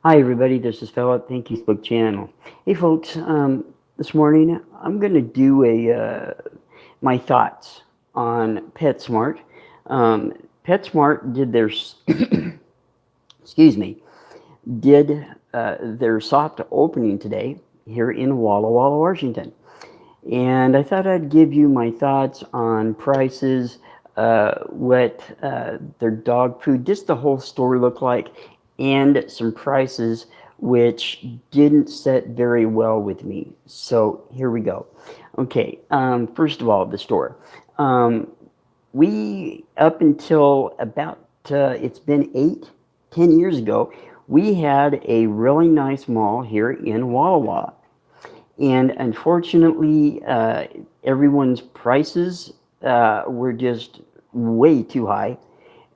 Hi, everybody. This is Philip. Thank you, Facebook channel. Hey, folks. This morning I'm going to do my thoughts on PetSmart. Um, PetSmart did their excuse me did their soft opening today here in Walla Walla, Washington, and I thought I'd give you my thoughts on prices, what their dog food, just the whole store looked like, and some prices which didn't set very well with me. So here we go. Okay, first of all, the store. Um, we, up until about, it's been 10 years ago, we had a really nice mall here in Walla Walla. And unfortunately, everyone's prices were just way too high,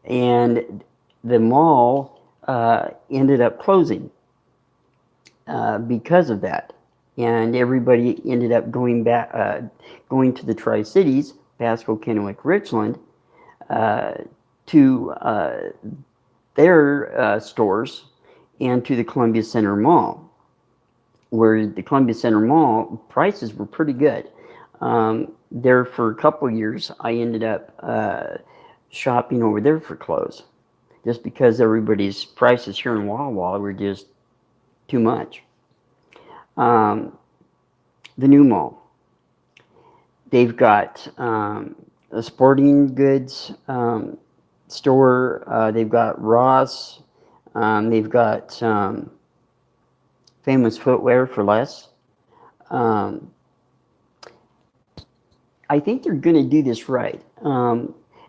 and the mall ended up closing because of that. And everybody ended up going to the Tri Cities, Pasco, Kennewick, Richland, uh, to their stores and to the Columbia Center Mall, where the Columbia Center Mall prices were pretty good. There for a couple years, I ended up shopping over there for clothes, just because everybody's prices here in Walla Walla were just too much. Um, the new mall, they've got a sporting goods store. They've got Ross. They've got Famous Footwear for less. Um, I think they're going to do this right.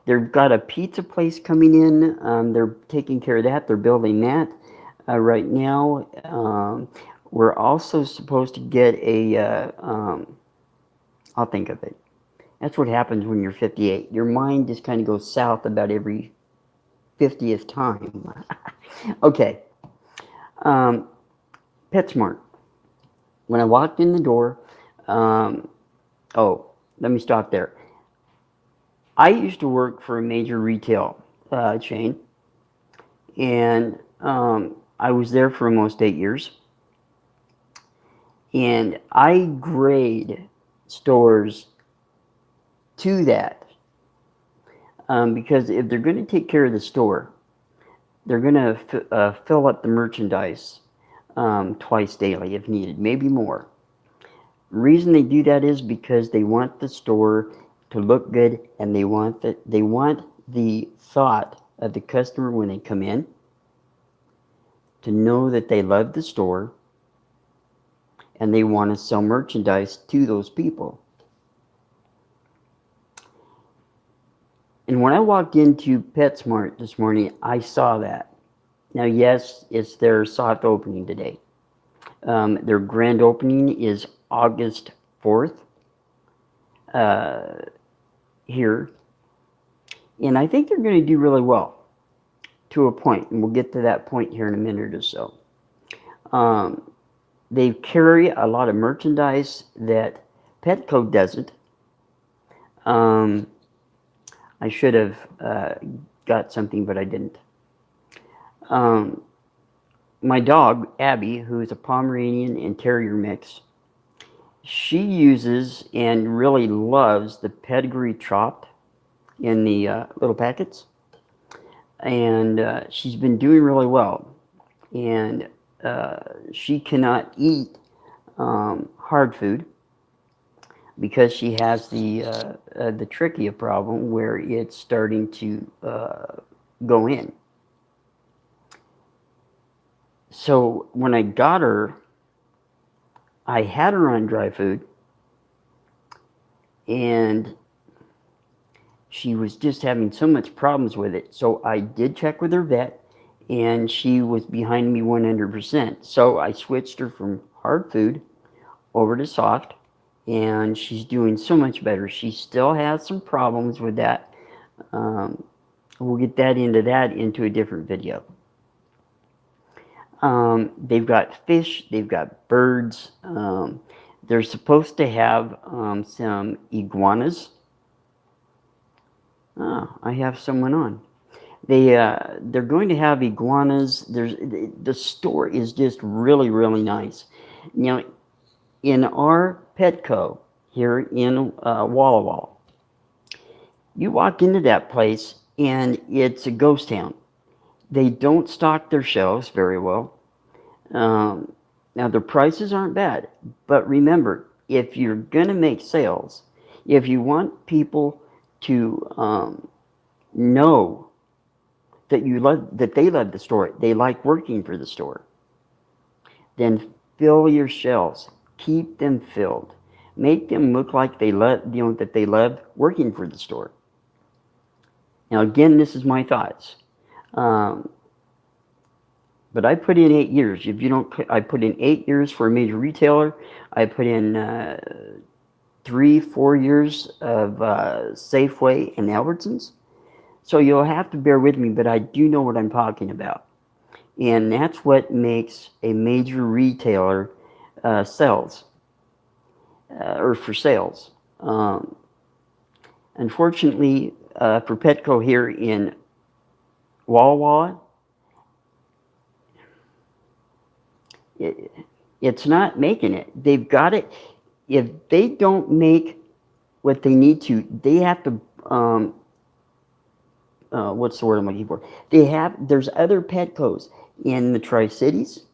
They've got a pizza place coming in. They're taking care of that. They're building that right now. We're also supposed to get I'll think of it. That's what happens when you're 58. Your mind just kind of goes south about every 50th time. Okay. Um, PetSmart. When I walked in the door, um, oh, let me stop there. I used to work for a major retail chain, and I was there for almost 8 years. And I grade stores to that because if they're going to take care of the store, they're going to fill up the merchandise twice daily if needed, maybe more. The reason they do that is because they want the store to look good, and they want the thought of the customer when they come in to know that they love the store and they want to sell merchandise to those people. And when I walked into PetSmart this morning, I saw that. Now, yes, it's their soft opening today. Their grand opening is August 4th here. And I think they're going to do really well to a point. And we'll get to that point here in a minute or so. They carry a lot of merchandise that Petco doesn't. I should have got something, but I didn't. My dog, Abby, who's a Pomeranian and Terrier mix, she uses and really loves the pedigree chopped in the little packets. And she's been doing really well. And she cannot eat hard food because she has the trachea problem where it's starting to go in. So when I got her, I had her on dry food, and she was just having so much problems with it. So I did check with her vet, and she was behind me 100%. So I switched her from hard food over to soft, and she's doing so much better. She still has some problems with that. We'll get into a different video. They've got fish, they've got birds. They're supposed to have some iguanas. Oh, I have someone on. They're going to have iguanas. The store is just really really nice. You know, in our Petco here in Walla Walla, you walk into that place and it's a ghost town. They don't stock their shelves very well. Um, Now the prices aren't bad, but remember, if you're gonna make sales, if you want people to know that they love the store, they like working for the store, then fill your shelves, keep them filled, make them look like they love that they love working for the store. Now again, this is my thoughts. Um, But I put in 8 years. If you don't, I put in 8 years for a major retailer. I put in 3, 4 years of Safeway and Albertsons. So you'll have to bear with me, but I do know what I'm talking about, and that's what makes a major retailer sells or for sales. Unfortunately, for Petco here in Walla Walla, it, it's not making it. They've got it. If they don't make what they need to, they have to. What's the word I'm looking for? There's other Petcos in the Tri Cities.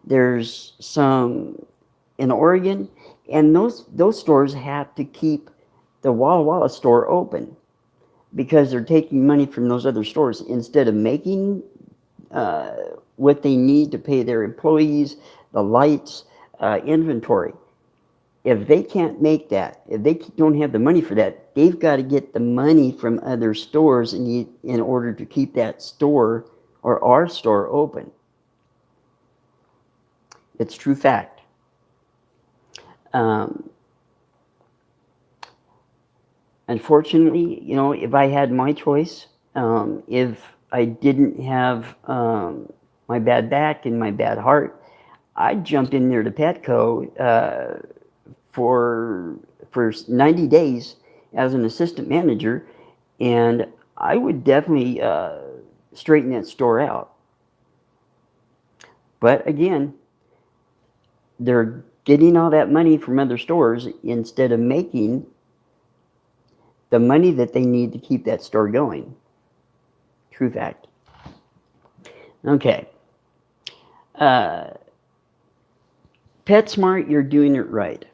There's some in Oregon, and those stores have to keep the Walla Walla store open because they're taking money from those other stores instead of making uh, what they need to pay their employees, the lights, inventory. If they can't make that, if they don't have the money for that, they've got to get the money from other stores in order to keep that store or our store open. It's true fact. Um, Unfortunately, if I had my choice, if I didn't have my bad back and my bad heart, I'd jump in there to Petco for 90 days as an assistant manager, and I would definitely straighten that store out. But again, they're getting all that money from other stores instead of making the money that they need to keep that store going. True fact. Okay. Uh, PetSmart, you're doing it right.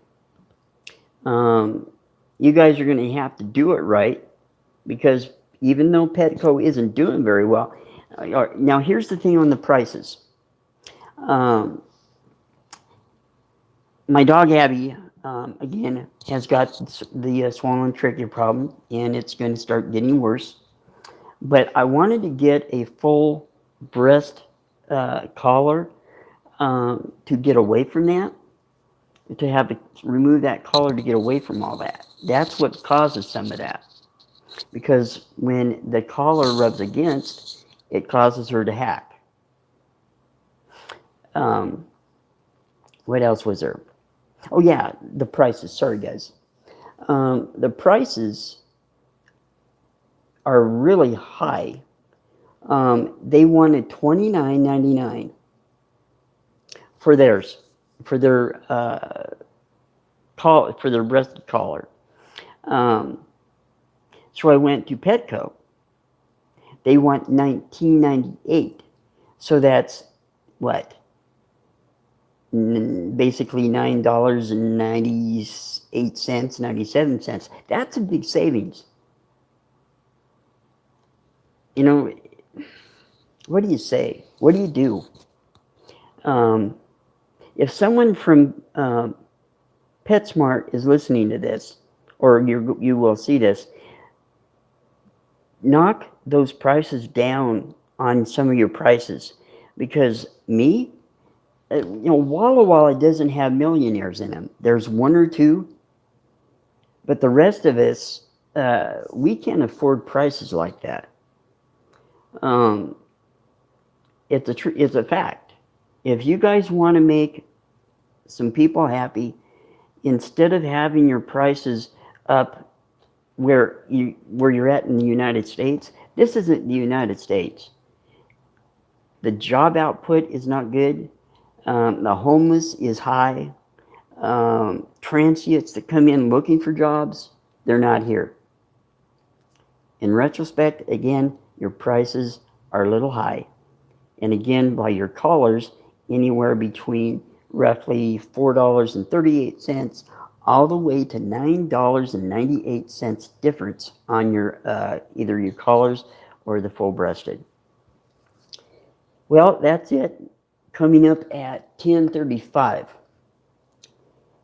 You guys are going to have to do it right because even though Petco isn't doing very well, now here's the thing on the prices. Um, my dog Abby, again, has got the swollen trachea problem, and it's going to start getting worse. But I wanted to get a full breast collar to get away from that, to have to remove that collar to get away from all that. That's what causes some of that. Because when the collar rubs against, it causes her to hack. Um, what else was there? Oh yeah, the prices. Sorry guys. The prices are really high. They wanted $29.99 for theirs, for their for their breast collar. Um, so I went to Petco. They want $19.98. So that's what? Basically $9.98, 97 cents. That's a big savings. You know, what do you say? What do you do? If someone from PetSmart is listening to this, or you will see this, knock those prices down on some of your prices, because Walla Walla doesn't have millionaires in them. There's one or two, but the rest of us, we can't afford prices like that. It's a fact. If you guys want to make some people happy, instead of having your prices up where you're at in the United States, this isn't the United States. The job output is not good. The homeless is high. Transients that come in looking for jobs, they're not here. In retrospect, again, your prices are a little high. And again, by your callers, anywhere between roughly $4.38 all the way to $9.98 difference on your either your collars or the full-breasted. Well, that's it. Coming up at 10:35.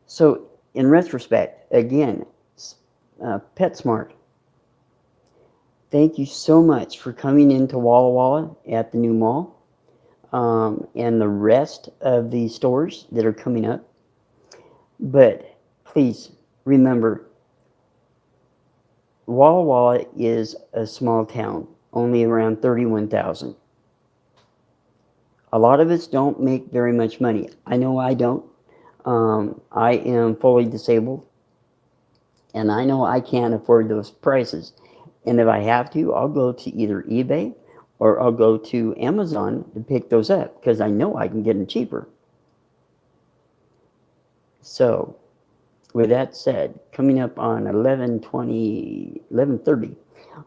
So, in retrospect, again, PetSmart, thank you so much for coming into Walla Walla at the new mall, and the rest of the stores that are coming up. But please remember, Walla Walla is a small town, only around 31,000. A lot of us don't make very much money. I know I don't. I am fully disabled, and I know I can't afford those prices. And if I have to, I'll go to either eBay or I'll go to Amazon to pick those up because I know I can get them cheaper. So, with that said, coming up on 11:30.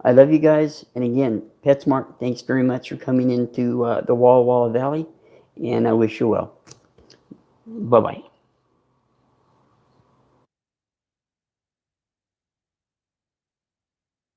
I love you guys. And again, PetSmart, thanks very much for coming into the Walla Walla Valley. And I wish you well. Bye-bye.